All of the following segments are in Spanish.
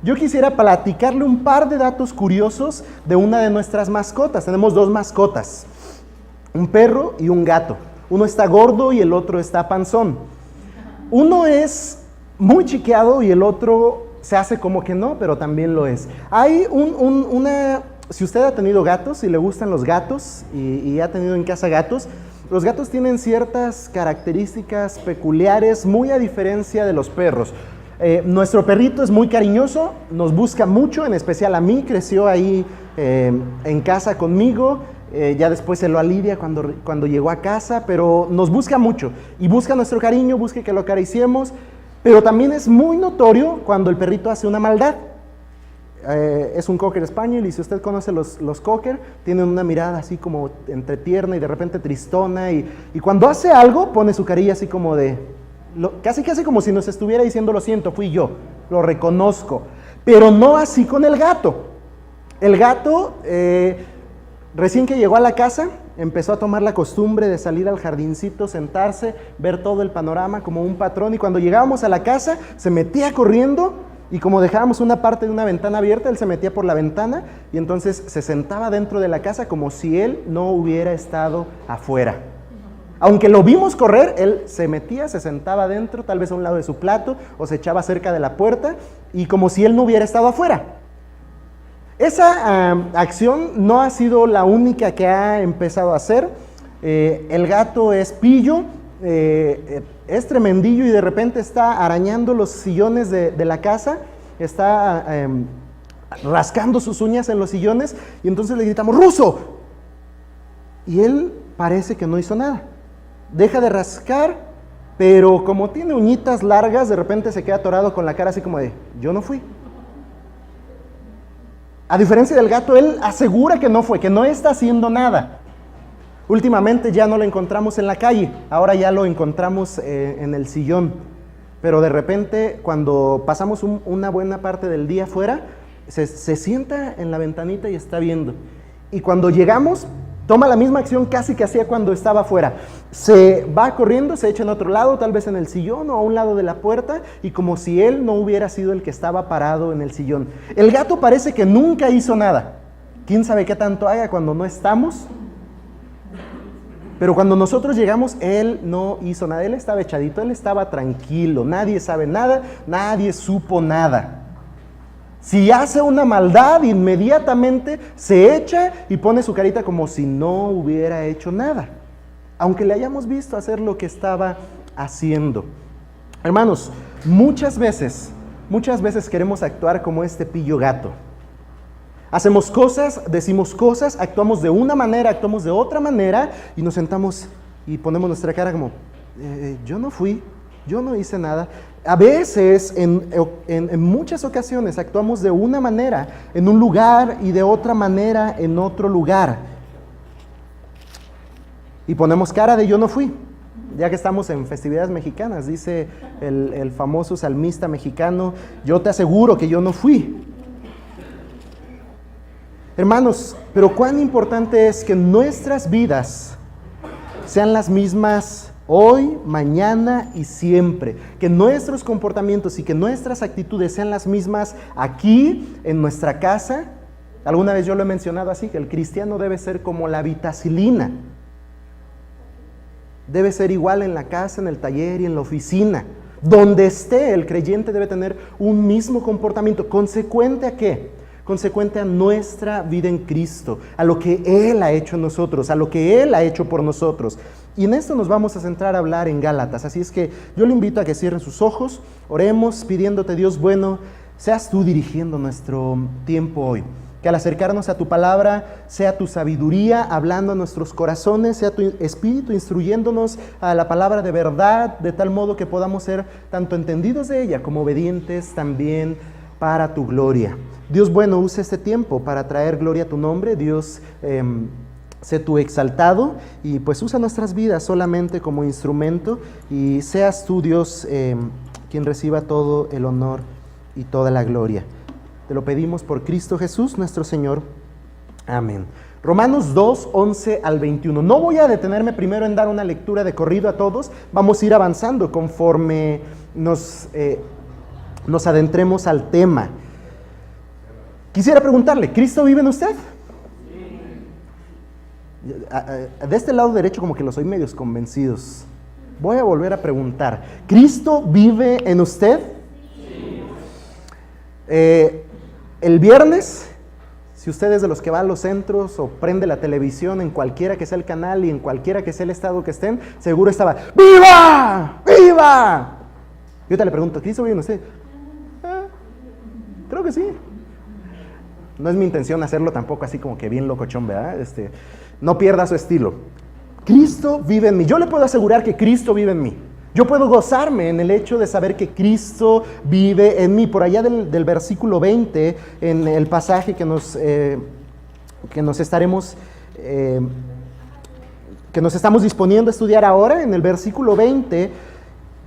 yo quisiera platicarle un par de datos curiosos de una de nuestras mascotas. Tenemos dos mascotas, un perro y un gato. Uno está gordo y el otro está panzón. Uno es muy chiqueado y el otro se hace como que no, pero también lo es. Hay si usted ha tenido gatos, si le gustan los gatos y ha tenido en casa gatos, los gatos tienen ciertas características peculiares, muy a diferencia de los perros. Nuestro perrito es muy cariñoso, nos busca mucho, en especial a mí, creció ahí en casa conmigo, ya después se lo alivia cuando llegó a casa, pero nos busca mucho y busca nuestro cariño, busca que lo acariciemos, pero también es muy notorio cuando el perrito hace una maldad. Es un Cocker Spaniel y si usted conoce los Cocker, tienen una mirada así como entre tierna y de repente tristona y cuando hace algo pone su carilla así como de, casi como si nos estuviera diciendo lo siento, fui yo, lo reconozco, pero no así con el gato. El gato, recién que llegó a la casa, empezó a tomar la costumbre de salir al jardincito, sentarse, ver todo el panorama como un patrón y cuando llegábamos a la casa se metía corriendo. Y como dejábamos una parte de una ventana abierta, él se metía por la ventana y entonces se sentaba dentro de la casa como si él no hubiera estado afuera. Aunque lo vimos correr, él se metía, se sentaba dentro, tal vez a un lado de su plato, o se echaba cerca de la puerta, y como si él no hubiera estado afuera. Esa acción no ha sido la única que ha empezado a hacer. El gato es pillo, es tremendillo y de repente está arañando los sillones de la casa, está rascando sus uñas en los sillones y entonces le gritamos ¡Ruso! Y él parece que no hizo nada, deja de rascar, pero como tiene uñitas largas de repente se queda atorado con la cara así como de yo no fui. A diferencia del gato, él asegura que no fue, que no está haciendo nada. Últimamente ya no lo encontramos en la calle, ahora ya lo encontramos en el sillón, pero de repente cuando pasamos una buena parte del día afuera, se sienta en la ventanita y está viendo. Y cuando llegamos, toma la misma acción casi que hacía cuando estaba afuera. Se va corriendo, se echa en otro lado, tal vez en el sillón o a un lado de la puerta, y como si él no hubiera sido el que estaba parado en el sillón. El gato parece que nunca hizo nada. ¿Quién sabe qué tanto haga cuando no estamos? Pero cuando nosotros llegamos, él no hizo nada, él estaba echadito, él estaba tranquilo, nadie sabe nada, nadie supo nada. Si hace una maldad, inmediatamente se echa y pone su carita como si no hubiera hecho nada, aunque le hayamos visto hacer lo que estaba haciendo. Hermanos, muchas veces queremos actuar como este pillo gato. Hacemos cosas, decimos cosas, actuamos de una manera, actuamos de otra manera y nos sentamos y ponemos nuestra cara como, yo no fui, yo no hice nada. A veces, en muchas ocasiones, actuamos de una manera en un lugar y de otra manera en otro lugar. Y ponemos cara de yo no fui. Ya que estamos en festividades mexicanas, dice el famoso salmista mexicano, yo te aseguro que yo no fui. Hermanos, pero cuán importante es que nuestras vidas sean las mismas hoy, mañana y siempre. Que nuestros comportamientos y que nuestras actitudes sean las mismas aquí, en nuestra casa. Alguna vez yo lo he mencionado así, que el cristiano debe ser como la vitacilina. Debe ser igual en la casa, en el taller y en la oficina. Donde esté, el creyente debe tener un mismo comportamiento. ¿Consecuente a qué? Consecuente a nuestra vida en Cristo, a lo que Él ha hecho en nosotros, a lo que Él ha hecho por nosotros. Y en esto nos vamos a centrar a hablar en Gálatas. Así es que yo le invito a que cierre sus ojos, oremos pidiéndote, Dios bueno, seas tú dirigiendo nuestro tiempo hoy. Que al acercarnos a tu palabra, sea tu sabiduría hablando a nuestros corazones, sea tu espíritu instruyéndonos a la palabra de verdad, de tal modo que podamos ser tanto entendidos de ella como obedientes también para tu gloria. Dios bueno, usa este tiempo para traer gloria a tu nombre. Dios, sé tú exaltado y pues usa nuestras vidas solamente como instrumento y seas tú, Dios, quien reciba todo el honor y toda la gloria. Te lo pedimos por Cristo Jesús, nuestro Señor. Amén. Romanos 2, 11 al 21. No voy a detenerme primero en dar una lectura de corrido a todos. Vamos a ir avanzando conforme nos adentremos al tema. Quisiera preguntarle, ¿Cristo vive en usted? De este lado derecho como que los soy medios convencidos. Voy a volver a preguntar, ¿Cristo vive en usted? El viernes, si usted es de los que va a los centros o prende la televisión en cualquiera que sea el canal y en cualquiera que sea el estado que estén, seguro estaba, ¡viva! ¡Viva! Yo ahorita le pregunto, ¿Cristo vive en usted? Creo que sí. No es mi intención hacerlo tampoco así como que bien locochón, ¿verdad? No pierda su estilo. Cristo vive en mí. Yo le puedo asegurar que Cristo vive en mí. Yo puedo gozarme en el hecho de saber que Cristo vive en mí. Por allá del versículo 20, en el pasaje que nos estamos disponiendo a estudiar ahora, en el versículo 20,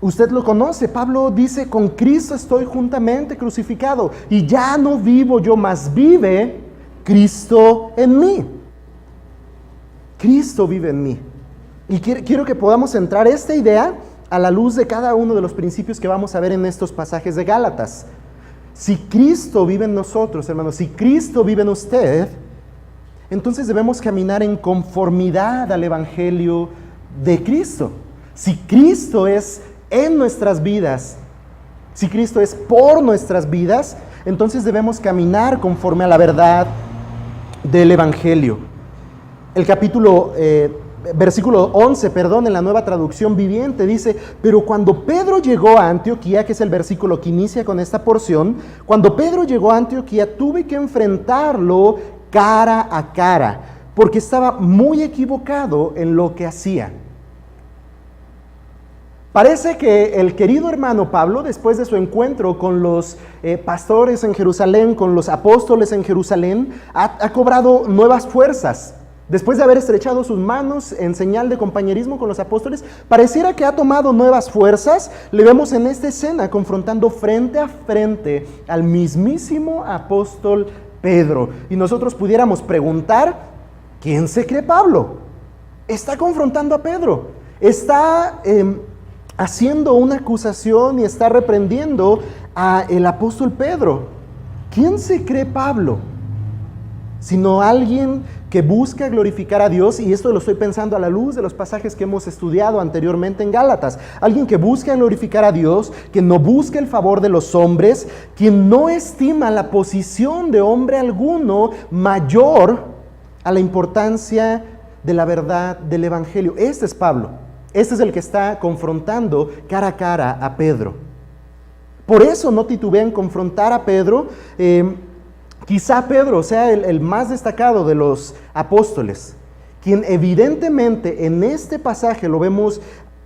usted lo conoce. Pablo dice, con Cristo estoy juntamente crucificado y ya no vivo yo, mas vive Cristo en mí. Cristo vive en mí. Y quiero que podamos centrar esta idea a la luz de cada uno de los principios que vamos a ver en estos pasajes de Gálatas. Si Cristo vive en nosotros, hermanos, si Cristo vive en usted, entonces debemos caminar en conformidad al Evangelio de Cristo. Si Cristo es en nuestras vidas, si Cristo es por nuestras vidas, entonces debemos caminar conforme a la verdad del Evangelio. El versículo 11, en la Nueva Traducción Viviente dice, pero cuando Pedro llegó a Antioquía, que es el versículo que inicia con esta porción, cuando Pedro llegó a Antioquía tuve que enfrentarlo cara a cara, porque estaba muy equivocado en lo que hacía. Parece que el querido hermano Pablo, después de su encuentro con los pastores en Jerusalén, con los apóstoles en Jerusalén, ha cobrado nuevas fuerzas. Después de haber estrechado sus manos en señal de compañerismo con los apóstoles, pareciera que ha tomado nuevas fuerzas. Le vemos en esta escena confrontando frente a frente al mismísimo apóstol Pedro. Y nosotros pudiéramos preguntar, ¿quién se cree Pablo? Está confrontando a Pedro. Está haciendo una acusación y está reprendiendo al apóstol Pedro. ¿Quién se cree Pablo? Sino alguien que busca glorificar a Dios, y esto lo estoy pensando a la luz de los pasajes que hemos estudiado anteriormente en Gálatas. Alguien que busca glorificar a Dios, que no busca el favor de los hombres, quien no estima la posición de hombre alguno mayor a la importancia de la verdad del Evangelio. Este es Pablo. Este es el que está confrontando cara a cara a Pedro. Por eso no titubea en confrontar a Pedro. Quizá Pedro sea el más destacado de los apóstoles, quien evidentemente en este pasaje lo vemos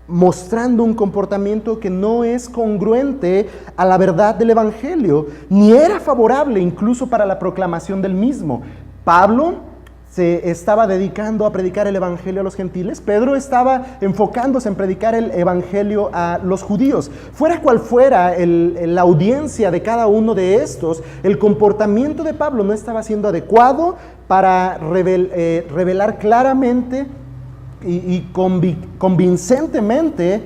mostrando un comportamiento que no es congruente a la verdad del Evangelio, ni era favorable incluso para la proclamación del mismo. Pablo se estaba dedicando a predicar el Evangelio a los gentiles. Pedro estaba enfocándose en predicar el Evangelio a los judíos. Fuera cual fuera la audiencia de cada uno de estos, el comportamiento de Pablo no estaba siendo adecuado para revelar claramente y convincentemente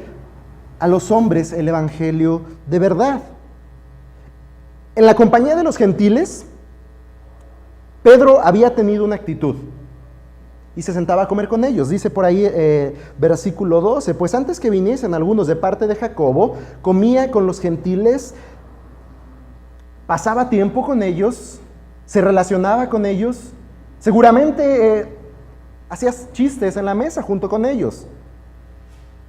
a los hombres el Evangelio de verdad. En la compañía de los gentiles, Pedro había tenido una actitud y se sentaba a comer con ellos. Dice por ahí, versículo 12, pues antes que viniesen algunos de parte de Jacobo, comía con los gentiles, pasaba tiempo con ellos, se relacionaba con ellos, seguramente hacía chistes en la mesa junto con ellos,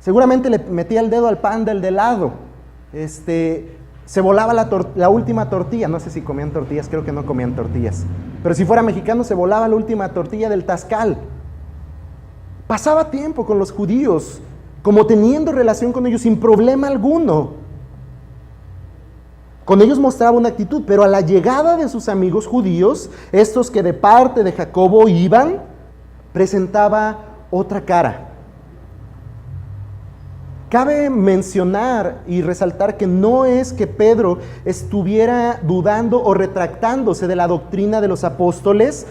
seguramente le metía el dedo al pan del de lado, se volaba la última tortilla. No sé si comían tortillas, creo que no comían tortillas. Pero si fuera mexicano, se volaba la última tortilla del tascal. Pasaba tiempo con los judíos, como teniendo relación con ellos sin problema alguno. Con ellos mostraba una actitud, pero a la llegada de sus amigos judíos, estos que de parte de Jacobo iban, presentaba otra cara. Cabe mencionar y resaltar que no es que Pedro estuviera dudando o retractándose de la doctrina de los apóstoles,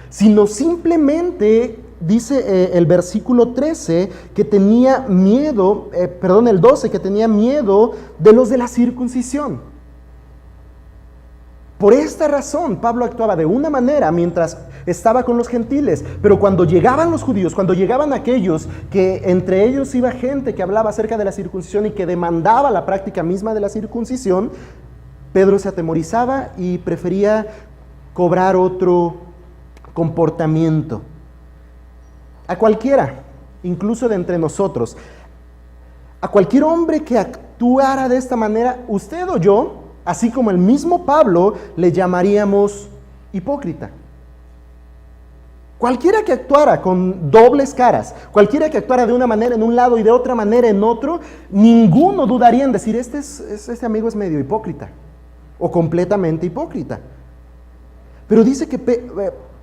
sino simplemente, dice el versículo 13, que tenía miedo, el 12, que tenía miedo de los de la circuncisión. Por esta razón, Pablo actuaba de una manera mientras estaba con los gentiles, pero cuando llegaban los judíos, cuando llegaban aquellos que entre ellos iba gente que hablaba acerca de la circuncisión y que demandaba la práctica misma de la circuncisión, Pedro se atemorizaba y prefería cobrar otro comportamiento. A cualquiera, incluso de entre nosotros, a cualquier hombre que actuara de esta manera, usted o yo, así como el mismo Pablo, le llamaríamos hipócrita. Cualquiera que actuara con dobles caras, cualquiera que actuara de una manera en un lado y de otra manera en otro, ninguno dudaría en decir, este amigo es medio hipócrita o completamente hipócrita. Pero dice que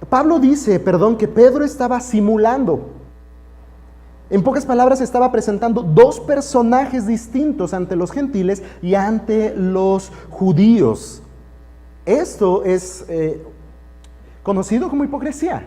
Pablo dice, que Pedro estaba simulando. En pocas palabras, estaba presentando dos personajes distintos ante los gentiles y ante los judíos. Esto es conocido como hipocresía,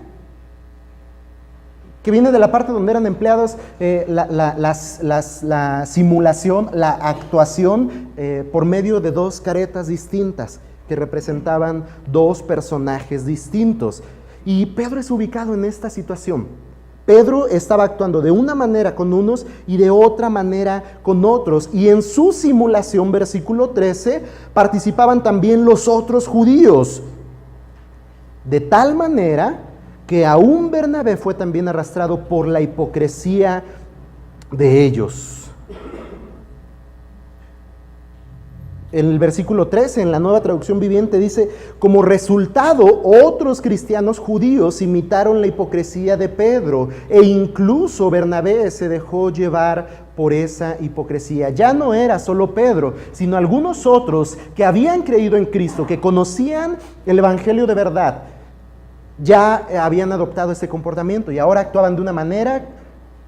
que viene de la parte donde eran empleados la simulación, la actuación por medio de dos caretas distintas que representaban dos personajes distintos. Y Pedro es ubicado en esta situación. Pedro estaba actuando de una manera con unos y de otra manera con otros. Y en su simulación, versículo 13, participaban también los otros judíos. De tal manera que aún Bernabé fue también arrastrado por la hipocresía de ellos. En el versículo 13, en la Nueva Traducción Viviente, dice, como resultado, otros cristianos judíos imitaron la hipocresía de Pedro, e incluso Bernabé se dejó llevar por esa hipocresía. Ya no era solo Pedro, sino algunos otros que habían creído en Cristo, que conocían el Evangelio de verdad, ya habían adoptado ese comportamiento y ahora actuaban de una manera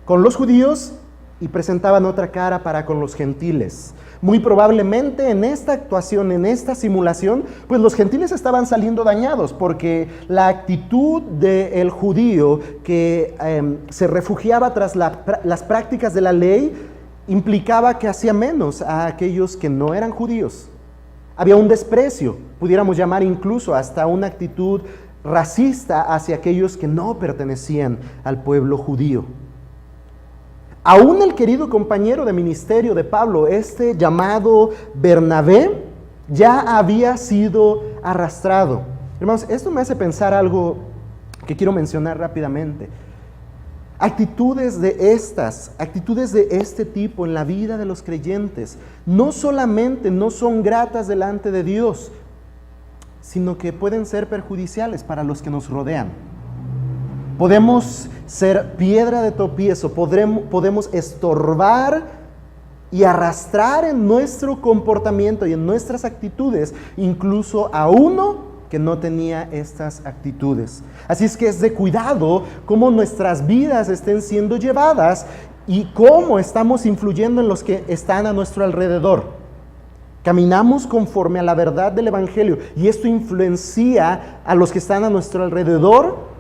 con los judíos y presentaban otra cara para con los gentiles. Muy probablemente en esta actuación, en esta simulación, pues los gentiles estaban saliendo dañados porque la actitud del judío que se refugiaba tras las prácticas de la ley implicaba que hacía menos a aquellos que no eran judíos. Había un desprecio, pudiéramos llamar incluso hasta una actitud racista hacia aquellos que no pertenecían al pueblo judío. Aún el querido compañero de ministerio de Pablo, llamado Bernabé, ya había sido arrastrado. Hermanos, esto me hace pensar algo que quiero mencionar rápidamente. Actitudes de este tipo en la vida de los creyentes, no solamente no son gratas delante de Dios, sino que pueden ser perjudiciales para los que nos rodean. Podemos ser piedra de tropiezo, podemos estorbar y arrastrar en nuestro comportamiento y en nuestras actitudes, incluso a uno que no tenía estas actitudes. Así es que es de cuidado cómo nuestras vidas estén siendo llevadas y cómo estamos influyendo en los que están a nuestro alrededor. Caminamos conforme a la verdad del Evangelio y esto influencia a los que están a nuestro alrededor,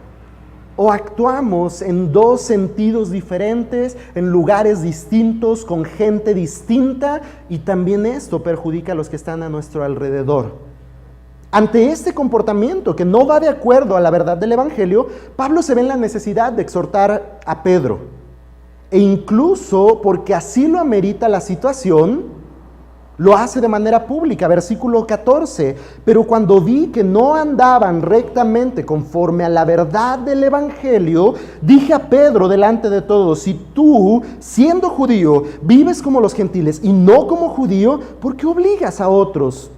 o actuamos en dos sentidos diferentes, en lugares distintos, con gente distinta, y también esto perjudica a los que están a nuestro alrededor. Ante este comportamiento que no va de acuerdo a la verdad del Evangelio, Pablo se ve en la necesidad de exhortar a Pedro. E incluso, porque así lo amerita la situación, lo hace de manera pública, versículo 14. Pero cuando vi que no andaban rectamente conforme a la verdad del Evangelio, dije a Pedro delante de todos, si tú, siendo judío, vives como los gentiles y no como judío, ¿por qué obligas a otros?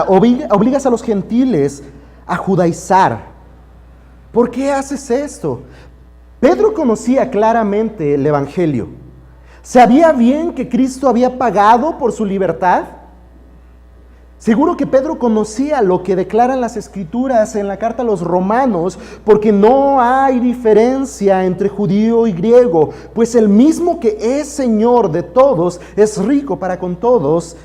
Obligas a los gentiles a judaizar. ¿Por qué haces esto? Pedro conocía claramente el Evangelio. ¿Sabía bien que Cristo había pagado por su libertad? Seguro que Pedro conocía lo que declaran las Escrituras en la carta a los Romanos, porque no hay diferencia entre judío y griego, pues el mismo que es Señor de todos es rico para con todos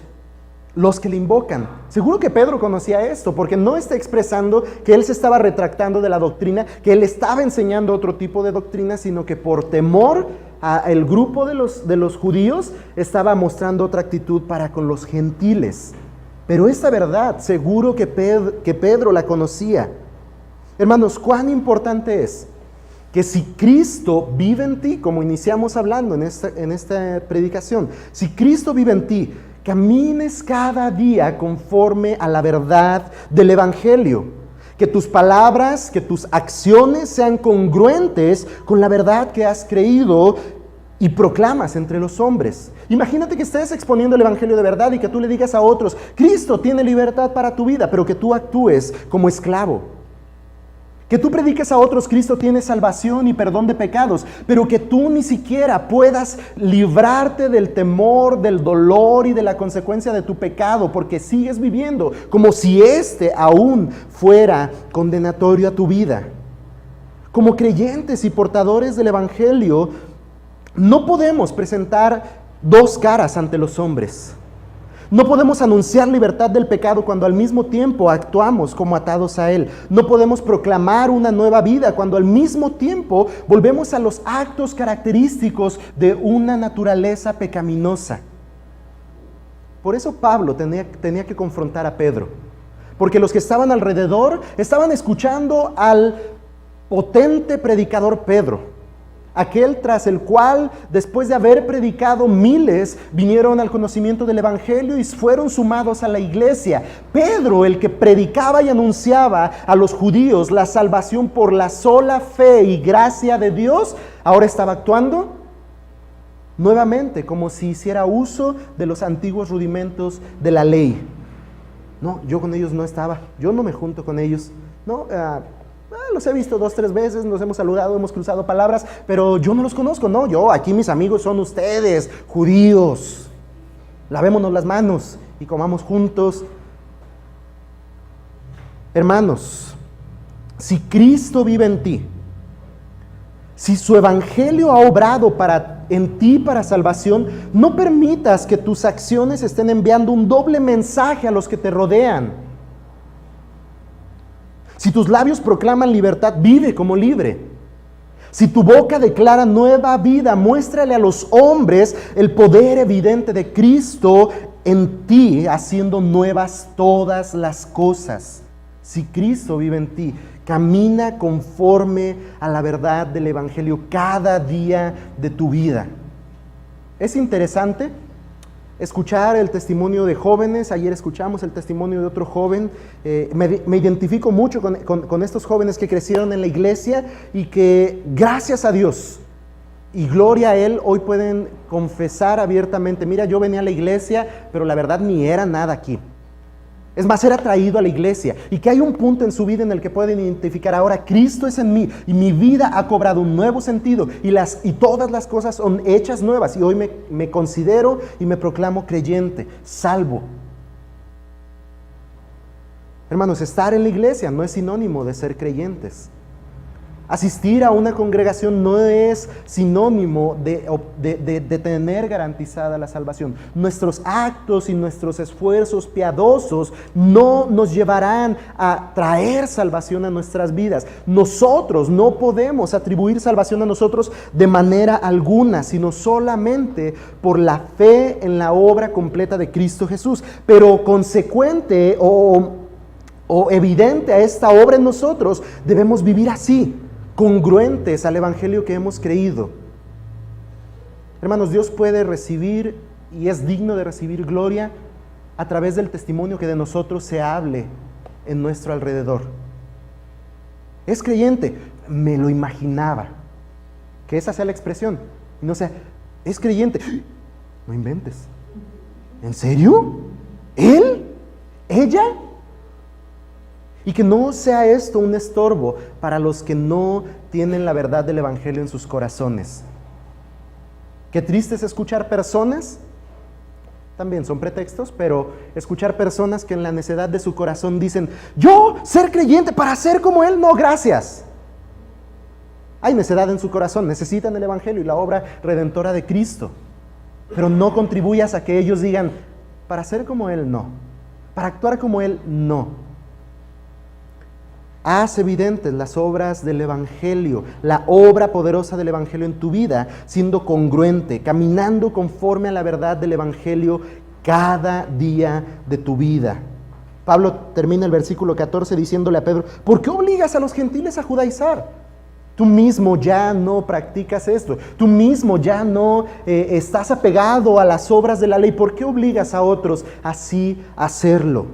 los que le invocan. Seguro que Pedro conocía esto, porque no está expresando que él se estaba retractando de la doctrina, que él estaba enseñando otro tipo de doctrina, sino que por temor al grupo de los judíos estaba mostrando otra actitud para con los gentiles. Pero esta verdad, seguro que Pedro la conocía. Hermanos, cuán importante es que si Cristo vive en ti, como iniciamos hablando en esta predicación, si Cristo vive en ti, camines cada día conforme a la verdad del Evangelio. Que tus palabras, que tus acciones sean congruentes con la verdad que has creído y proclamas entre los hombres. Imagínate que estés exponiendo el Evangelio de verdad y que tú le digas a otros, Cristo tiene libertad para tu vida, pero que tú actúes como esclavo. Que tú prediques a otros, Cristo tiene salvación y perdón de pecados, pero que tú ni siquiera puedas librarte del temor, del dolor y de la consecuencia de tu pecado, porque sigues viviendo como si este aún fuera condenatorio a tu vida. Como creyentes y portadores del Evangelio, no podemos presentar dos caras ante los hombres. No podemos anunciar libertad del pecado cuando al mismo tiempo actuamos como atados a él. No podemos proclamar una nueva vida cuando al mismo tiempo volvemos a los actos característicos de una naturaleza pecaminosa. Por eso Pablo tenía que confrontar a Pedro, porque los que estaban alrededor estaban escuchando al potente predicador Pedro. Aquel tras el cual, después de haber predicado, miles vinieron al conocimiento del Evangelio y fueron sumados a la iglesia. Pedro, el que predicaba y anunciaba a los judíos la salvación por la sola fe y gracia de Dios, ahora estaba actuando nuevamente como si hiciera uso de los antiguos rudimentos de la ley. No, yo con ellos no estaba, yo no me junto con ellos. No, los he visto 2, 3 veces, nos hemos saludado, hemos cruzado palabras, pero yo no los conozco. No, aquí mis amigos son ustedes, judíos. Lavémonos las manos y comamos juntos. Hermanos, si Cristo vive en ti, si su evangelio ha obrado en ti para salvación, no permitas que tus acciones estén enviando un doble mensaje a los que te rodean. Si tus labios proclaman libertad, vive como libre. Si tu boca declara nueva vida, muéstrale a los hombres el poder evidente de Cristo en ti, haciendo nuevas todas las cosas. Si Cristo vive en ti, camina conforme a la verdad del Evangelio cada día de tu vida. Es interesante escuchar el testimonio de jóvenes. Ayer escuchamos el testimonio de otro joven. Me identifico mucho con estos jóvenes que crecieron en la iglesia y que, gracias a Dios y gloria a Él, hoy pueden confesar abiertamente: mira, yo venía a la iglesia, pero la verdad ni era nada aquí. Es más, era traído a la iglesia, y que hay un punto en su vida en el que pueden identificar: ahora Cristo es en mí y mi vida ha cobrado un nuevo sentido y todas las cosas son hechas nuevas, y hoy me considero y me proclamo creyente, salvo. Hermanos, estar en la iglesia no es sinónimo de ser creyentes. Asistir a una congregación no es sinónimo de tener garantizada la salvación. Nuestros actos y nuestros esfuerzos piadosos no nos llevarán a traer salvación a nuestras vidas. Nosotros no podemos atribuir salvación a nosotros de manera alguna, sino solamente por la fe en la obra completa de Cristo Jesús. Pero consecuente o evidente a esta obra en nosotros, debemos vivir así, congruentes al evangelio que hemos creído. Hermanos, Dios puede recibir y es digno de recibir gloria a través del testimonio que de nosotros se hable en nuestro alrededor. Es creyente, me lo imaginaba, que esa sea la expresión, y no sea, es creyente. No inventes. ¿En serio? ¿Él? ¿Ella? Y que no sea esto un estorbo para los que no tienen la verdad del evangelio en sus corazones. Qué triste es escuchar personas, también son pretextos, pero escuchar personas que en la necedad de su corazón dicen: yo ser creyente para ser como él, no, gracias. Hay necedad en su corazón, necesitan el evangelio y la obra redentora de Cristo, pero no contribuyas a que ellos digan: para ser como él, no, para actuar como él, no. Haz evidentes las obras del evangelio, la obra poderosa del evangelio en tu vida, siendo congruente, caminando conforme a la verdad del evangelio cada día de tu vida. Pablo termina el versículo 14 diciéndole a Pedro, ¿por qué obligas a los gentiles a judaizar? Tú mismo ya no practicas esto, tú mismo ya no estás apegado a las obras de la ley. ¿Por qué obligas a otros así a hacerlo?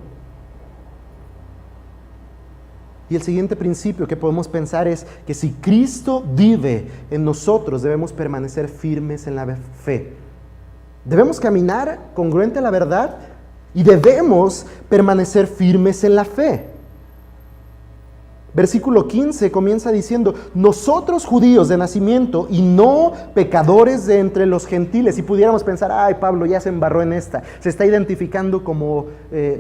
Y el siguiente principio que podemos pensar es que si Cristo vive en nosotros, debemos permanecer firmes en la fe. Debemos caminar congruente a la verdad y debemos permanecer firmes en la fe. Versículo 15 comienza diciendo, nosotros judíos de nacimiento y no pecadores de entre los gentiles. Si pudiéramos pensar, ay, Pablo ya se embarró en esta, se está identificando como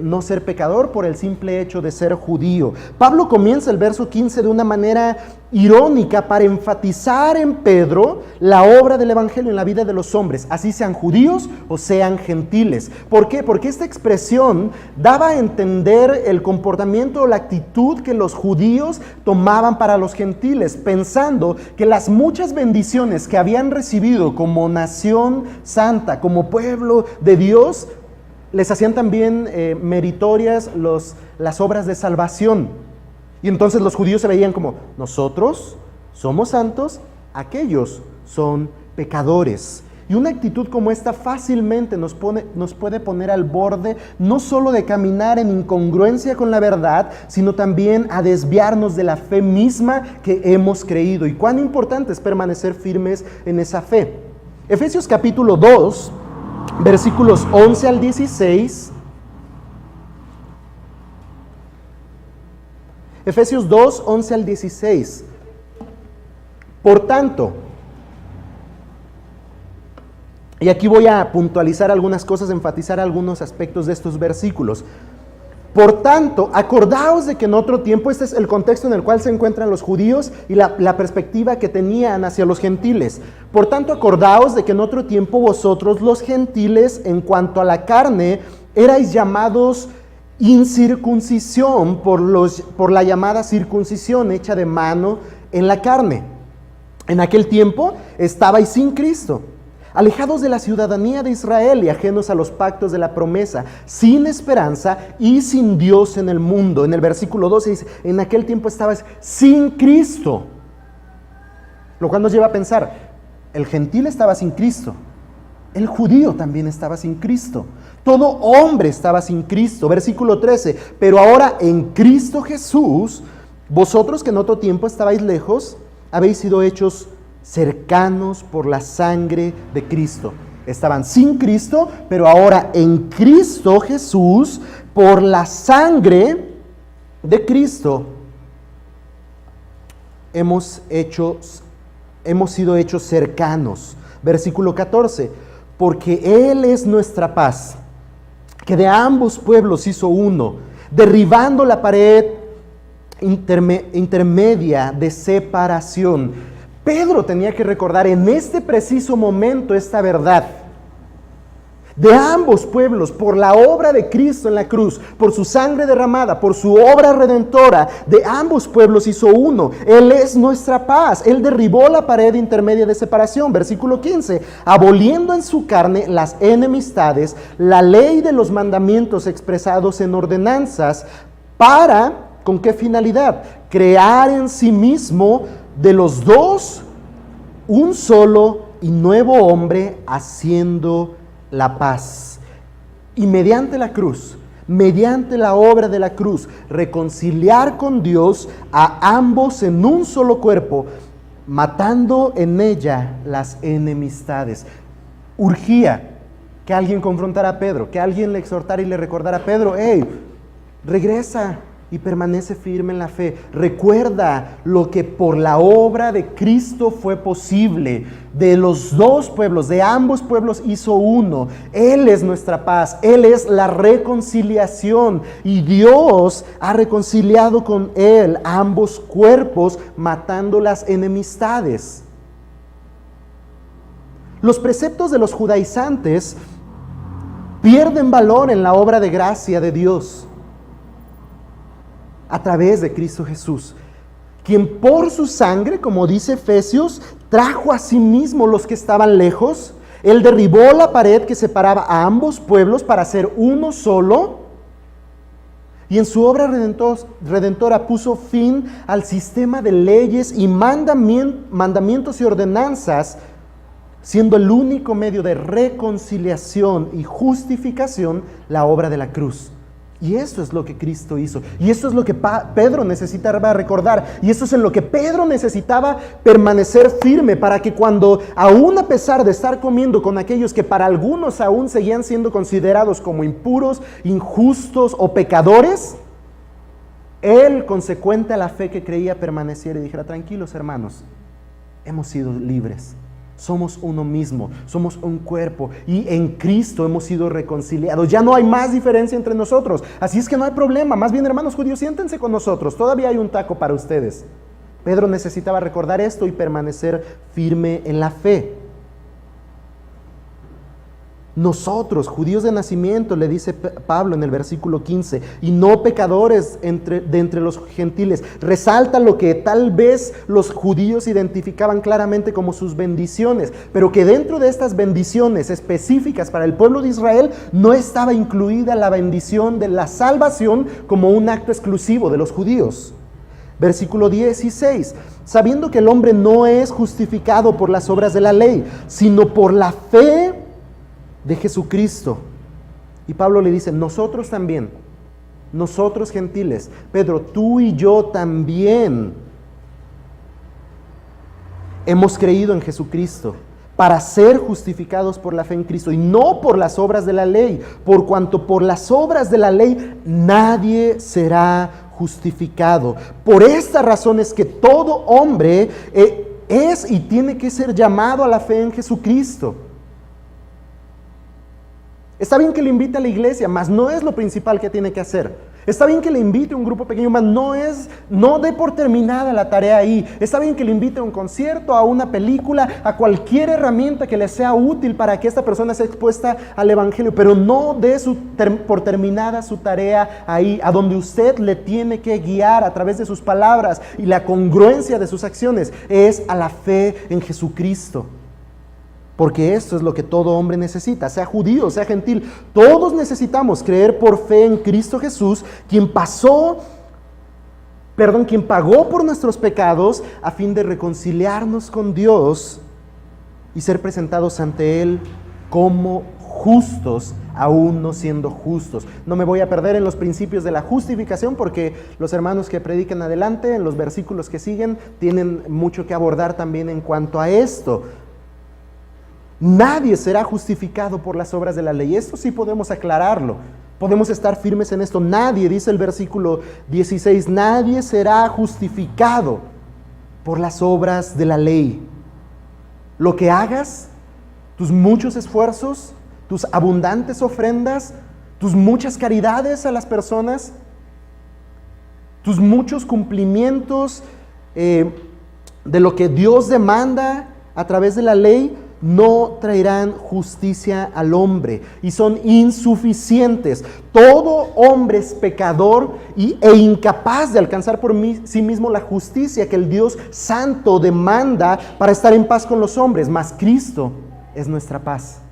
no ser pecador por el simple hecho de ser judío. Pablo comienza el verso 15 de una manera irónica para enfatizar en Pedro la obra del evangelio en la vida de los hombres, así sean judíos o sean gentiles. ¿Por qué? Porque esta expresión daba a entender el comportamiento o la actitud que los judíos tomaban para los gentiles, pensando que las muchas bendiciones que habían recibido como nación santa, como pueblo de Dios, les hacían también meritorias las obras de salvación. Y entonces los judíos se veían como, nosotros somos santos, aquellos son pecadores. Y una actitud como esta fácilmente nos puede poner al borde no solo de caminar en incongruencia con la verdad, sino también a desviarnos de la fe misma que hemos creído. Y cuán importante es permanecer firmes en esa fe. Efesios capítulo 2, versículos 11 al 16. Efesios 2, 11 al 16. Por tanto, y aquí voy a puntualizar algunas cosas, enfatizar algunos aspectos de estos versículos. Por tanto, acordaos de que en otro tiempo, este es el contexto en el cual se encuentran los judíos y la perspectiva que tenían hacia los gentiles. Por tanto, acordaos de que en otro tiempo vosotros los gentiles, en cuanto a la carne, erais llamados incircuncisión por la llamada circuncisión hecha de mano en la carne. En aquel tiempo estabais sin Cristo, alejados de la ciudadanía de Israel y ajenos a los pactos de la promesa, sin esperanza y sin Dios en el mundo. En el versículo 12 dice, en aquel tiempo estabais sin Cristo. Lo cual nos lleva a pensar, el gentil estaba sin Cristo, el judío también estaba sin Cristo, todo hombre estaba sin Cristo. Versículo 13, pero ahora en Cristo Jesús, vosotros que en otro tiempo estabais lejos, habéis sido hechos cercanos por la sangre de Cristo. Estaban sin Cristo, pero ahora en Cristo Jesús, por la sangre de Cristo, hemos sido hechos cercanos. Versículo 14, porque Él es nuestra paz, que de ambos pueblos hizo uno, derribando la pared intermedia de separación. Pedro tenía que recordar en este preciso momento esta verdad. De ambos pueblos, por la obra de Cristo en la cruz, por su sangre derramada, por su obra redentora, de ambos pueblos hizo uno. Él es nuestra paz. Él derribó la pared intermedia de separación. Versículo 15, aboliendo en su carne las enemistades, la ley de los mandamientos expresados en ordenanzas, para, ¿con qué finalidad? Crear en sí mismo de los dos un solo y nuevo hombre, haciendo la paz. Y mediante la cruz, mediante la obra de la cruz, reconciliar con Dios a ambos en un solo cuerpo, matando en ella las enemistades. Urgía que alguien confrontara a Pedro, que alguien le exhortara y le recordara a Pedro, hey, regresa y permanece firme en la fe. Recuerda lo que por la obra de Cristo fue posible. De los dos pueblos, de ambos pueblos hizo uno. Él es nuestra paz, Él es la reconciliación. Y Dios ha reconciliado con Él ambos cuerpos, matando las enemistades. Los preceptos de los judaizantes pierden valor en la obra de gracia de Dios a través de Cristo Jesús, quien por su sangre, como dice Efesios, trajo a sí mismo los que estaban lejos Él derribó la pared que separaba a ambos pueblos para hacer uno solo. Y en su obra redentora puso fin al sistema de leyes y mandamientos y ordenanzas, siendo el único medio de reconciliación y justificación la obra de la cruz. Y eso es lo que Cristo hizo. Y eso es lo que Pedro necesitaba recordar. Y eso es en lo que Pedro necesitaba permanecer firme, para que cuando, aún a pesar de estar comiendo con aquellos que para algunos aún seguían siendo considerados como impuros, injustos o pecadores, él, consecuente a la fe que creía, permaneciera y dijera: tranquilos, hermanos, hemos sido libres. Somos uno mismo, somos un cuerpo, y en Cristo hemos sido reconciliados. Ya no hay más diferencia entre nosotros, así es que no hay problema. Más bien, hermanos judíos, siéntense con nosotros, todavía hay un taco para ustedes. Pedro necesitaba recordar esto y permanecer firme en la fe. Nosotros, judíos de nacimiento, le dice Pablo en el versículo 15, y no pecadores de entre los gentiles. Resalta lo que tal vez los judíos identificaban claramente como sus bendiciones, pero que dentro de estas bendiciones específicas para el pueblo de Israel no estaba incluida la bendición de la salvación como un acto exclusivo de los judíos. Versículo 16, sabiendo que el hombre no es justificado por las obras de la ley, sino por la fe de Jesucristo. Y Pablo le dice: nosotros también, nosotros gentiles, Pedro, tú y yo también hemos creído en Jesucristo para ser justificados por la fe en Cristo, y no por las obras de la ley, por cuanto por las obras de la ley nadie será justificado. Por esta razón es que todo hombre es y tiene que ser llamado a la fe en Jesucristo. Está bien que le invite a la iglesia, mas no es lo principal que tiene que hacer. Está bien que le invite a un grupo pequeño, mas no dé por terminada la tarea ahí. Está bien que le invite a un concierto, a una película, a cualquier herramienta que le sea útil para que esta persona sea expuesta al evangelio, pero no dé por terminada su tarea ahí, a donde usted le tiene que guiar a través de sus palabras y la congruencia de sus acciones, es a la fe en Jesucristo. Porque esto es lo que todo hombre necesita, sea judío, sea gentil. Todos necesitamos creer por fe en Cristo Jesús, quien pagó por nuestros pecados a fin de reconciliarnos con Dios y ser presentados ante Él como justos, aún no siendo justos. No me voy a perder en los principios de la justificación, porque los hermanos que predican adelante, en los versículos que siguen, tienen mucho que abordar también en cuanto a esto. Nadie será justificado por las obras de la ley. Esto sí podemos aclararlo. Podemos estar firmes en esto. Nadie, dice el versículo 16, nadie será justificado por las obras de la ley. Lo que hagas, tus muchos esfuerzos, tus abundantes ofrendas, tus muchas caridades a las personas, tus muchos cumplimientos de lo que Dios demanda a través de la ley, no traerán justicia al hombre y son insuficientes. Todo hombre es pecador e incapaz de alcanzar por sí mismo la justicia que el Dios santo demanda para estar en paz con los hombres. Mas Cristo es nuestra paz.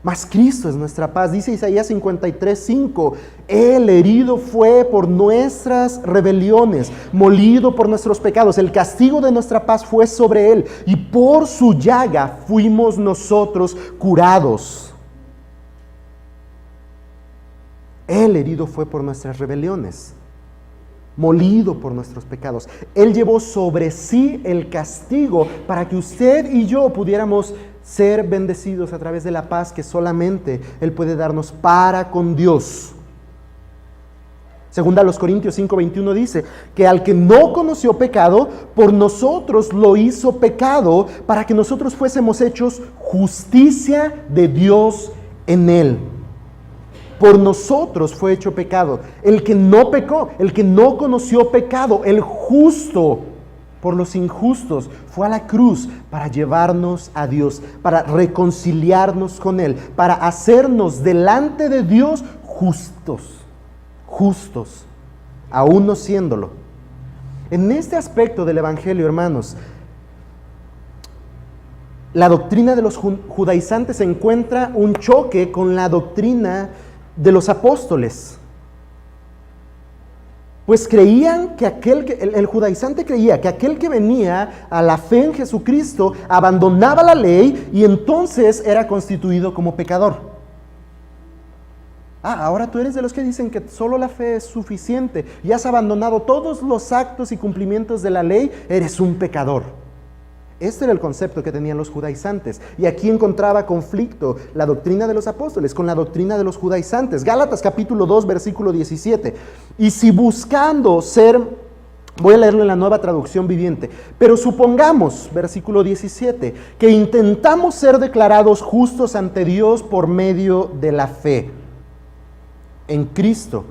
Mas Cristo es nuestra paz. Dice Isaías 53:5, Él herido fue por nuestras rebeliones, molido por nuestros pecados. El castigo de nuestra paz fue sobre Él, y por su llaga fuimos nosotros curados. Él herido fue por nuestras rebeliones, molido por nuestros pecados. Él llevó sobre sí el castigo para que usted y yo pudiéramos ser bendecidos a través de la paz que solamente Él puede darnos para con Dios. Segunda a los Corintios 5:21 dice que al que no conoció pecado, por nosotros lo hizo pecado, para que nosotros fuésemos hechos justicia de Dios en Él. Por nosotros fue hecho pecado. El que no pecó, el que no conoció pecado, el justo por los injustos, fue a la cruz para llevarnos a Dios, para reconciliarnos con Él, para hacernos delante de Dios justos, aún no siéndolo. En este aspecto del Evangelio, hermanos, la doctrina de los judaizantes encuentra un choque con la doctrina de los apóstoles. Pues creían que el judaizante creía que aquel que venía a la fe en Jesucristo abandonaba la ley y entonces era constituido como pecador. Ahora tú eres de los que dicen que solo la fe es suficiente y has abandonado todos los actos y cumplimientos de la ley, eres un pecador. Este era el concepto que tenían los judaizantes. Y aquí encontraba conflicto la doctrina de los apóstoles con la doctrina de los judaizantes. Gálatas capítulo 2, versículo 17. Y si buscando ser, voy a leerlo en la Nueva Traducción Viviente, pero supongamos, versículo 17, que intentamos ser declarados justos ante Dios por medio de la fe en Cristo.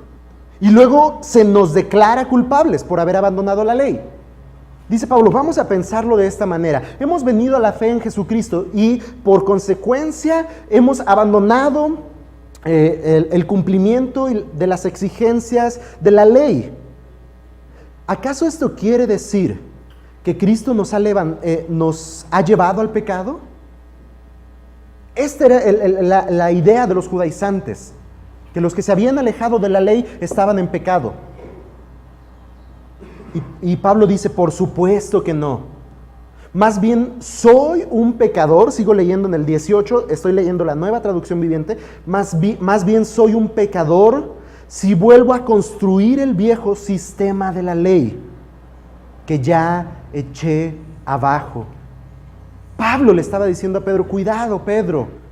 Y luego se nos declara culpables por haber abandonado la ley. Dice Pablo, vamos a pensarlo de esta manera. Hemos venido a la fe en Jesucristo y por consecuencia hemos abandonado el cumplimiento de las exigencias de la ley. ¿Acaso esto quiere decir que Cristo nos ha llevado al pecado? Esta era la idea de los judaizantes, que los que se habían alejado de la ley estaban en pecado. Y Pablo dice, por supuesto que no. Más bien, soy un pecador, sigo leyendo en el 18, estoy leyendo la Nueva Traducción Viviente, más bien soy un pecador si vuelvo a construir el viejo sistema de la ley que ya eché abajo. Pablo le estaba diciendo a Pedro, cuidado Pedro,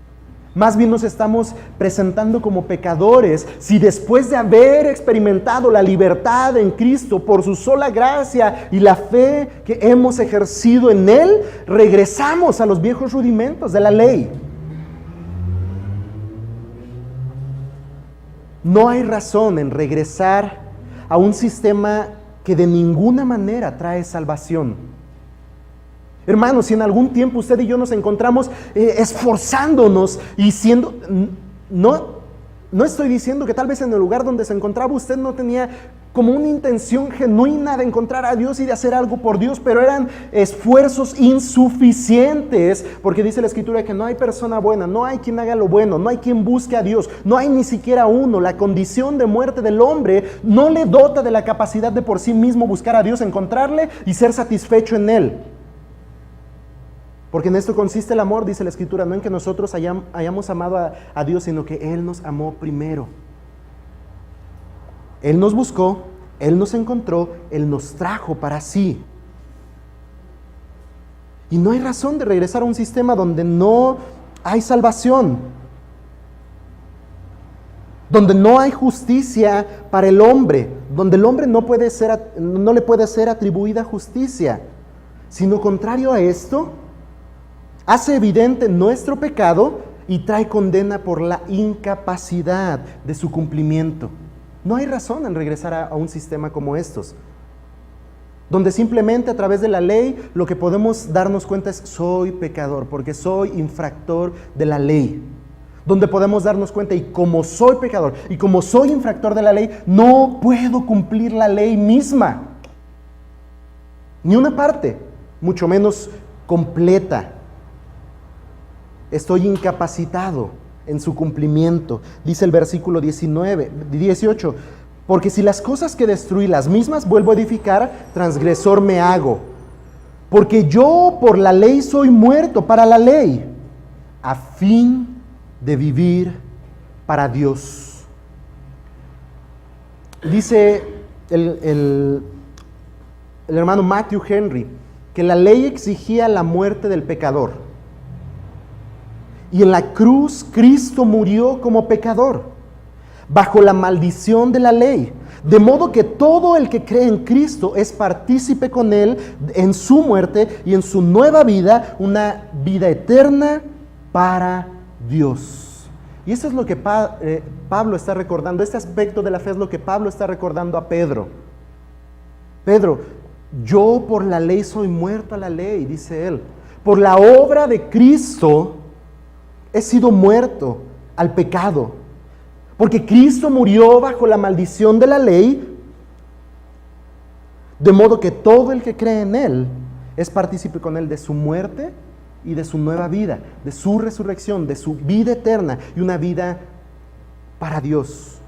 más bien nos estamos presentando como pecadores si después de haber experimentado la libertad en Cristo por su sola gracia y la fe que hemos ejercido en Él, regresamos a los viejos rudimentos de la ley. No hay razón en regresar a un sistema que de ninguna manera trae salvación. Hermanos, si en algún tiempo usted y yo nos encontramos esforzándonos y siendo, no estoy diciendo que tal vez en el lugar donde se encontraba usted no tenía como una intención genuina de encontrar a Dios y de hacer algo por Dios, pero eran esfuerzos insuficientes, porque dice la Escritura que no hay persona buena, no hay quien haga lo bueno, no hay quien busque a Dios, no hay ni siquiera uno. La condición de muerte del hombre no le dota de la capacidad de por sí mismo buscar a Dios, encontrarle y ser satisfecho en Él. Porque en esto consiste el amor, dice la Escritura, no en que nosotros hayamos amado a Dios, sino que Él nos amó primero. Él nos buscó, Él nos encontró, Él nos trajo para sí. Y no hay razón de regresar a un sistema donde no hay salvación, donde no hay justicia para el hombre, donde el hombre no le puede ser atribuida justicia, sino contrario a esto, hace evidente nuestro pecado y trae condena por la incapacidad de su cumplimiento. No hay razón en regresar a un sistema como estos, donde simplemente a través de la ley lo que podemos darnos cuenta es soy pecador, porque soy infractor de la ley. Donde podemos darnos cuenta y como soy pecador y como soy infractor de la ley, no puedo cumplir la ley misma. Ni una parte, mucho menos completa. Estoy incapacitado en su cumplimiento. Dice el versículo 18, porque si las cosas que destruí las mismas vuelvo a edificar, transgresor me hago. Porque yo por la ley soy muerto para la ley, a fin de vivir para Dios. Dice el hermano Matthew Henry que la ley exigía la muerte del pecador. Y en la cruz Cristo murió como pecador, bajo la maldición de la ley. De modo que todo el que cree en Cristo es partícipe con Él en su muerte y en su nueva vida, una vida eterna para Dios. Y eso es lo que Pablo está recordando. Este aspecto de la fe es lo que Pablo está recordando a Pedro. Pedro, yo por la ley soy muerto a la ley, dice él. Por la obra de Cristo he sido muerto al pecado, porque Cristo murió bajo la maldición de la ley, de modo que todo el que cree en Él es partícipe con Él de su muerte y de su nueva vida, de su resurrección, de su vida eterna y una vida para Dios.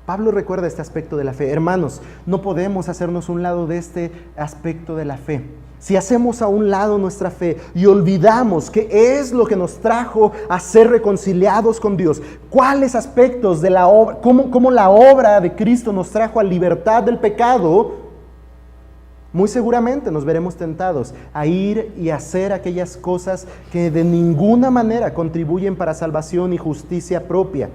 Pablo recuerda este aspecto de la fe. Hermanos, no podemos hacernos un lado de este aspecto de la fe. Si hacemos a un lado nuestra fe y olvidamos qué es lo que nos trajo a ser reconciliados con Dios, cuáles aspectos de la obra, cómo la obra de Cristo nos trajo a libertad del pecado, muy seguramente nos veremos tentados a ir y hacer aquellas cosas que de ninguna manera contribuyen para salvación y justicia propia.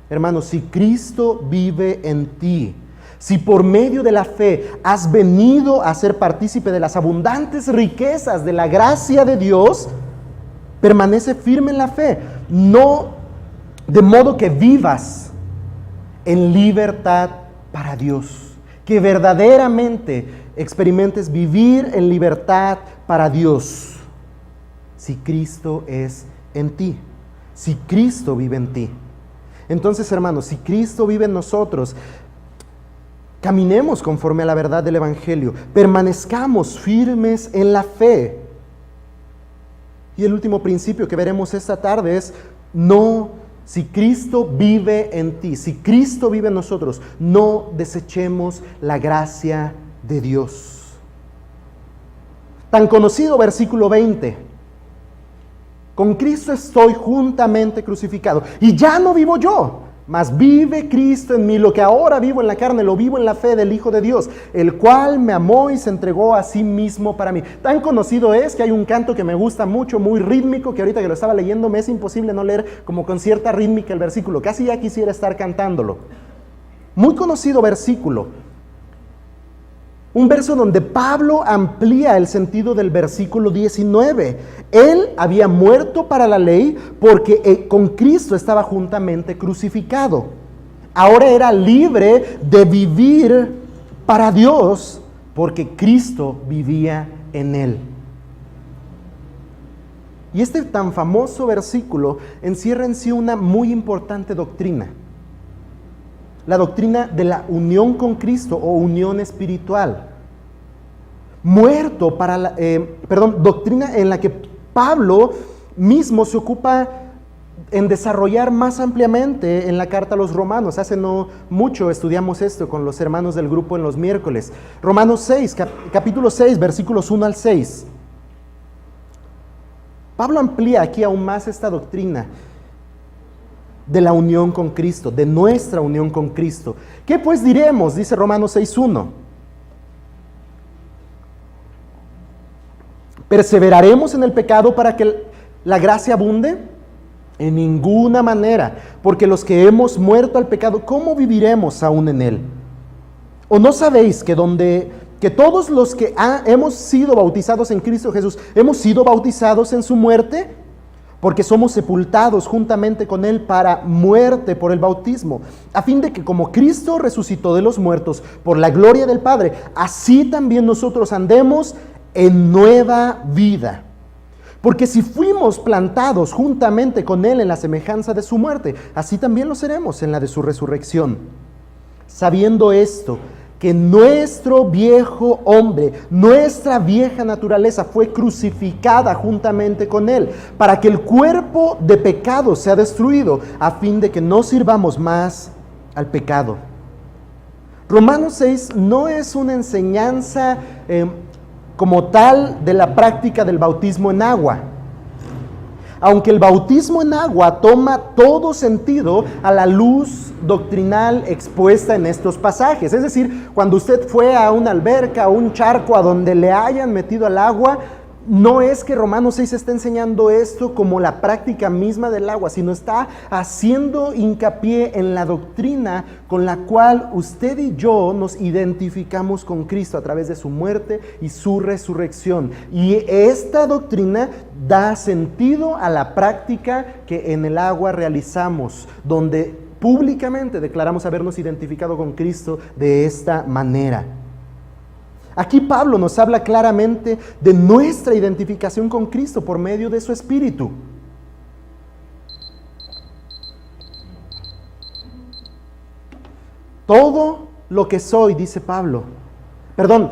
Hermanos, si Cristo vive en ti, si por medio de la fe has venido a ser partícipe de las abundantes riquezas de la gracia de Dios, permanece firme en la fe, no de modo que vivas en libertad para Dios, que verdaderamente experimentes vivir en libertad para Dios, si Cristo es en ti, si Cristo vive en ti. Entonces, hermanos, si Cristo vive en nosotros, caminemos conforme a la verdad del Evangelio, permanezcamos firmes en la fe. Y el último principio que veremos esta tarde es, si Cristo vive en ti, si Cristo vive en nosotros, no desechemos la gracia de Dios. Tan conocido versículo 20. Con Cristo estoy juntamente crucificado, y ya no vivo yo, mas vive Cristo en mí. Lo que ahora vivo en la carne, lo vivo en la fe del Hijo de Dios, el cual me amó y se entregó a sí mismo para mí. Tan conocido es que hay un canto que me gusta mucho, muy rítmico, que ahorita que lo estaba leyendo me es imposible no leer como con cierta rítmica el versículo. Casi ya quisiera estar cantándolo. Muy conocido versículo. Un verso donde Pablo amplía el sentido del versículo 19. Él había muerto para la ley porque con Cristo estaba juntamente crucificado. Ahora era libre de vivir para Dios porque Cristo vivía en él. Y este tan famoso versículo encierra en sí una muy importante doctrina. La doctrina de la unión con Cristo o unión espiritual. Doctrina en la que Pablo mismo se ocupa en desarrollar más ampliamente en la carta a los Romanos. Hace no mucho estudiamos esto con los hermanos del grupo en los miércoles. Romanos 6, capítulo 6, versículos 1 al 6. Pablo amplía aquí aún más esta doctrina de la unión con Cristo, de nuestra unión con Cristo. ¿Qué pues diremos? Dice Romanos 6:1. ¿Perseveraremos en el pecado para que la gracia abunde? En ninguna manera, porque los que hemos muerto al pecado, ¿cómo viviremos aún en él? ¿O no sabéis que todos los que hemos sido bautizados en Cristo Jesús, hemos sido bautizados en su muerte? Porque somos sepultados juntamente con él para muerte por el bautismo, a fin de que como Cristo resucitó de los muertos por la gloria del Padre, así también nosotros andemos en nueva vida. Porque si fuimos plantados juntamente con él en la semejanza de su muerte, así también lo seremos en la de su resurrección. Sabiendo esto, que nuestro viejo hombre, nuestra vieja naturaleza fue crucificada juntamente con él, para que el cuerpo de pecado sea destruido, a fin de que no sirvamos más al pecado. Romanos 6 no es una enseñanza como tal de la práctica del bautismo en agua. Aunque el bautismo en agua toma todo sentido a la luz doctrinal expuesta en estos pasajes. Es decir, cuando usted fue a una alberca, a un charco, a donde le hayan metido al agua, no es que Romanos 6 está enseñando esto como la práctica misma del agua, sino está haciendo hincapié en la doctrina con la cual usted y yo nos identificamos con Cristo a través de su muerte y su resurrección. Y esta doctrina da sentido a la práctica que en el agua realizamos, donde públicamente declaramos habernos identificado con Cristo de esta manera. Aquí Pablo nos habla claramente de nuestra identificación con Cristo por medio de su Espíritu. Todo lo que soy, dice Pablo, Perdón,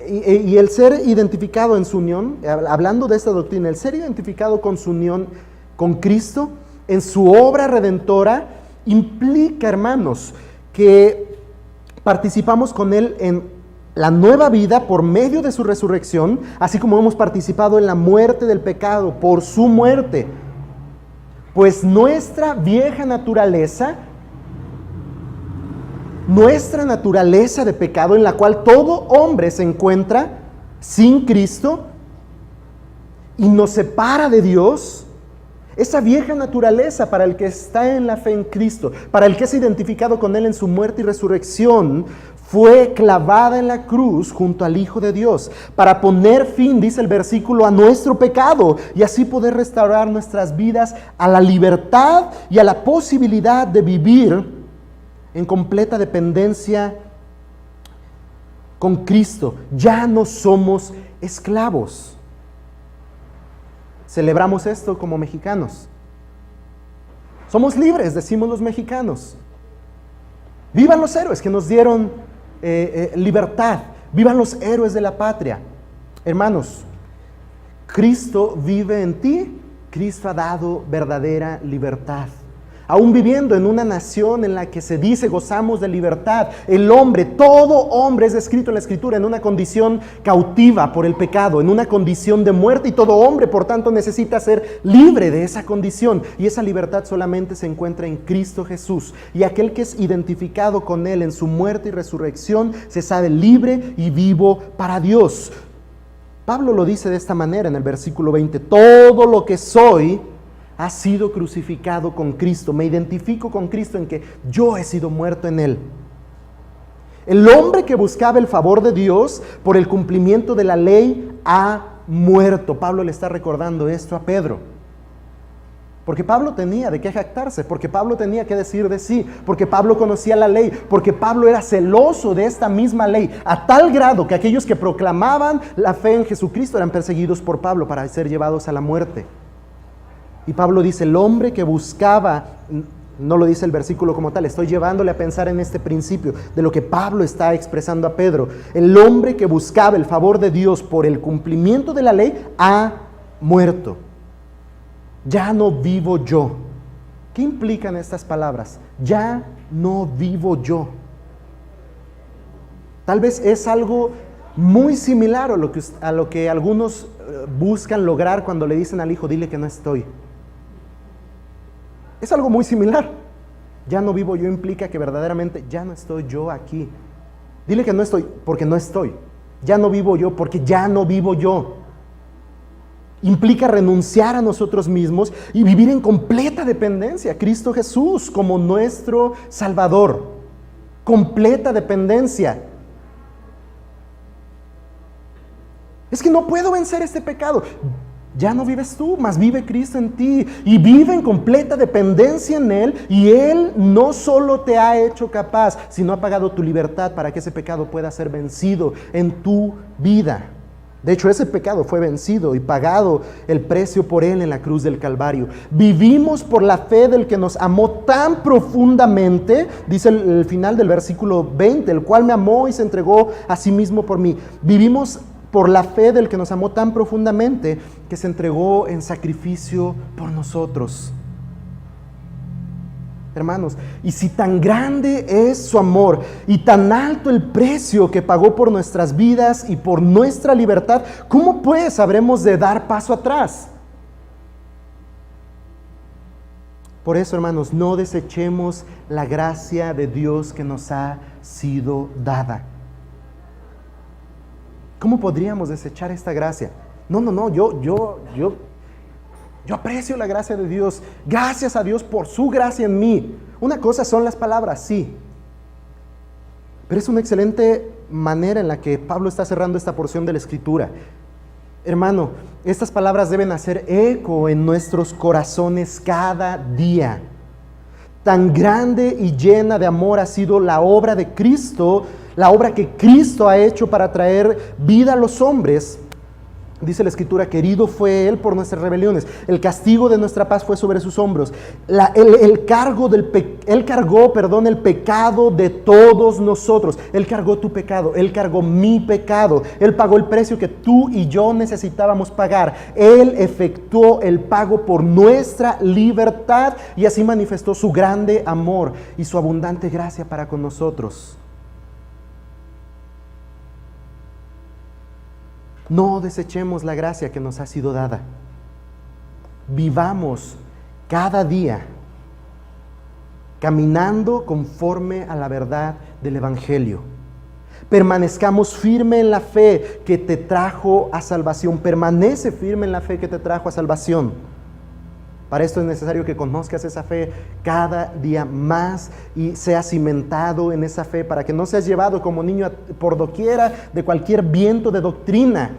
y el ser identificado en su unión, hablando de esta doctrina, el ser identificado con su unión con Cristo, en su obra redentora, implica, hermanos, que participamos con Él en la nueva vida por medio de su resurrección, así como hemos participado en la muerte del pecado por su muerte. Pues nuestra vieja naturaleza de pecado, en la cual todo hombre se encuentra sin Cristo y nos separa de Dios, esa vieja naturaleza para el que está en la fe en Cristo, para el que es identificado con Él en su muerte y resurrección, fue clavada en la cruz junto al Hijo de Dios, para poner fin, dice el versículo, a nuestro pecado y así poder restaurar nuestras vidas a la libertad y a la posibilidad de vivir en completa dependencia con Cristo. Ya no somos esclavos. Celebramos esto como mexicanos. Somos libres, decimos los mexicanos. Vivan los héroes que nos dieron libertad. Vivan los héroes de la patria. Hermanos, Cristo vive en ti. Cristo ha dado verdadera libertad. Aún viviendo en una nación en la que se dice gozamos de libertad, el hombre, todo hombre es descrito en la Escritura en una condición cautiva por el pecado, en una condición de muerte, y todo hombre, por tanto, necesita ser libre de esa condición, y esa libertad solamente se encuentra en Cristo Jesús, y aquel que es identificado con Él en su muerte y resurrección se sabe libre y vivo para Dios. Pablo lo dice de esta manera en el versículo 20: todo lo que soy ha sido crucificado con Cristo. Me identifico con Cristo en que yo he sido muerto en Él. El hombre que buscaba el favor de Dios por el cumplimiento de la ley ha muerto. Pablo le está recordando esto a Pedro. Porque Pablo tenía de qué jactarse, porque Pablo tenía que decir de sí, porque Pablo conocía la ley, porque Pablo era celoso de esta misma ley, a tal grado que aquellos que proclamaban la fe en Jesucristo eran perseguidos por Pablo para ser llevados a la muerte. Y Pablo dice, el hombre que buscaba, no lo dice el versículo como tal, estoy llevándole a pensar en este principio de lo que Pablo está expresando a Pedro. El hombre que buscaba el favor de Dios por el cumplimiento de la ley ha muerto. Ya no vivo yo. ¿Qué implican estas palabras? Ya no vivo yo. Tal vez es algo muy similar a lo que algunos buscan lograr cuando le dicen al hijo, dile que no estoy. Es algo muy similar. Ya no vivo yo implica que verdaderamente ya no estoy yo aquí. Dile que no estoy porque no estoy. Ya no vivo yo porque ya no vivo yo. Implica renunciar a nosotros mismos y vivir en completa dependencia a Cristo Jesús como nuestro Salvador. Completa dependencia. Es que no puedo vencer este pecado. Ya no vives tú, mas vive Cristo en ti. Y vive en completa dependencia en Él. Y Él no solo te ha hecho capaz, sino ha pagado tu libertad para que ese pecado pueda ser vencido en tu vida. De hecho, ese pecado fue vencido y pagado el precio por Él en la cruz del Calvario. Vivimos por la fe del que nos amó tan profundamente, dice el final del versículo 20, el cual me amó y se entregó a sí mismo por mí. Vivimos por la fe del que nos amó tan profundamente que se entregó en sacrificio por nosotros. Hermanos, y si tan grande es su amor y tan alto el precio que pagó por nuestras vidas y por nuestra libertad, ¿cómo pues habremos de dar paso atrás? Por eso, hermanos, no desechemos la gracia de Dios que nos ha sido dada. ¿Cómo podríamos desechar esta gracia? No, yo aprecio la gracia de Dios. Gracias a Dios por su gracia en mí. Una cosa son las palabras, sí. Pero es una excelente manera en la que Pablo está cerrando esta porción de la Escritura. Hermano, estas palabras deben hacer eco en nuestros corazones cada día. Tan grande y llena de amor ha sido la obra de Cristo, la obra que Cristo ha hecho para traer vida a los hombres, Dice la Escritura que herido fue Él por nuestras rebeliones. El castigo de nuestra paz fue sobre sus hombros. Él cargó el pecado de todos nosotros. Él cargó tu pecado. Él cargó mi pecado. Él pagó el precio que tú y yo necesitábamos pagar. Él efectuó el pago por nuestra libertad y así manifestó su grande amor y su abundante gracia para con nosotros. No desechemos la gracia que nos ha sido dada. Vivamos cada día caminando conforme a la verdad del Evangelio. Permanezcamos firme en la fe que te trajo a salvación. Permanece firme en la fe que te trajo a salvación. Para esto es necesario que conozcas esa fe cada día más y seas cimentado en esa fe para que no seas llevado como niño por doquiera de cualquier viento de doctrina,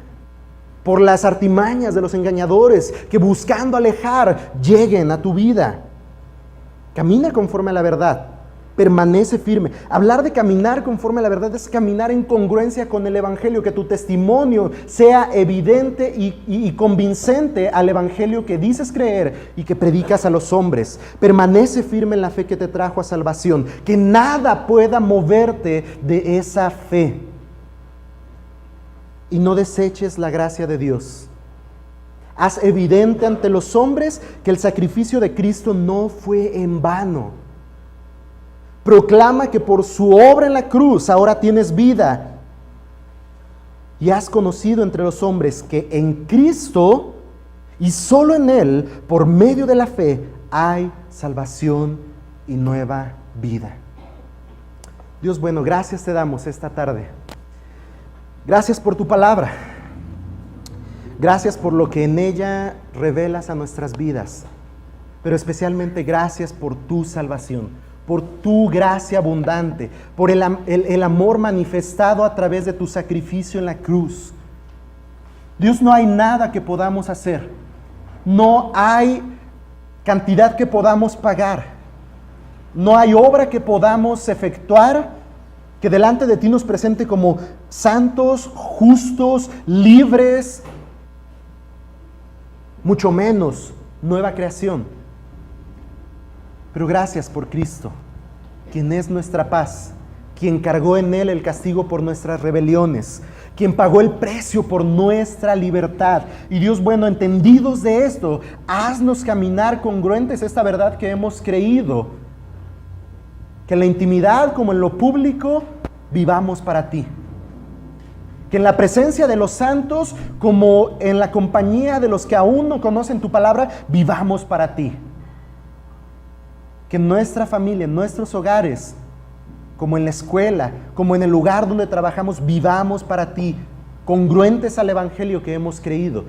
por las artimañas de los engañadores que buscando alejar lleguen a tu vida. Camina conforme a la verdad, permanece firme. Hablar de caminar conforme a la verdad es caminar en congruencia con el Evangelio, que tu testimonio sea evidente y convincente al Evangelio que dices creer y que predicas a los hombres. Permanece firme en la fe que te trajo a salvación, que nada pueda moverte de esa fe. Y no deseches la gracia de Dios. Haz evidente ante los hombres que el sacrificio de Cristo no fue en vano. Proclama que por su obra en la cruz ahora tienes vida. Y has conocido entre los hombres que en Cristo y solo en Él, por medio de la fe, hay salvación y nueva vida. Dios bueno, gracias te damos esta tarde. Gracias por tu palabra. Gracias por lo que en ella revelas a nuestras vidas. Pero especialmente gracias por tu salvación, por tu gracia abundante, por el amor manifestado a través de tu sacrificio en la cruz. Dios, no hay nada que podamos hacer. No hay cantidad que podamos pagar. No hay obra que podamos efectuar que delante de ti nos presente como santos, justos, libres, mucho menos nueva creación. Pero gracias por Cristo, quien es nuestra paz, quien cargó en Él el castigo por nuestras rebeliones, quien pagó el precio por nuestra libertad. Y Dios bueno, entendidos de esto, haznos caminar congruentes a esta verdad que hemos creído, que en la intimidad como en lo público vivamos para ti. Que en la presencia de los santos como en la compañía de los que aún no conocen tu palabra, vivamos para ti. Que en nuestra familia, en nuestros hogares, como en la escuela, como en el lugar donde trabajamos, vivamos para ti, congruentes al Evangelio que hemos creído.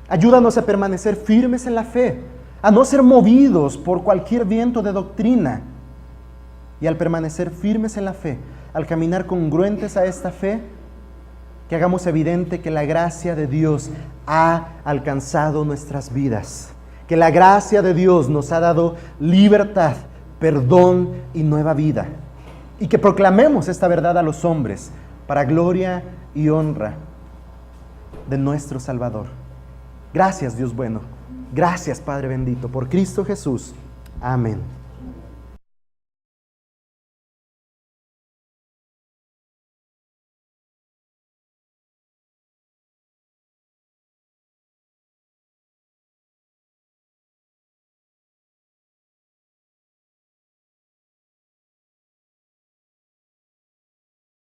Ayúdanos a permanecer firmes en la fe, a no ser movidos por cualquier viento de doctrina. Y al permanecer firmes en la fe, al caminar congruentes a esta fe, que hagamos evidente que la gracia de Dios ha alcanzado nuestras vidas, que la gracia de Dios nos ha dado libertad, perdón y nueva vida, y que proclamemos esta verdad a los hombres para gloria y honra de nuestro Salvador. Gracias, Dios bueno. Gracias, Padre bendito, por Cristo Jesús. Amén.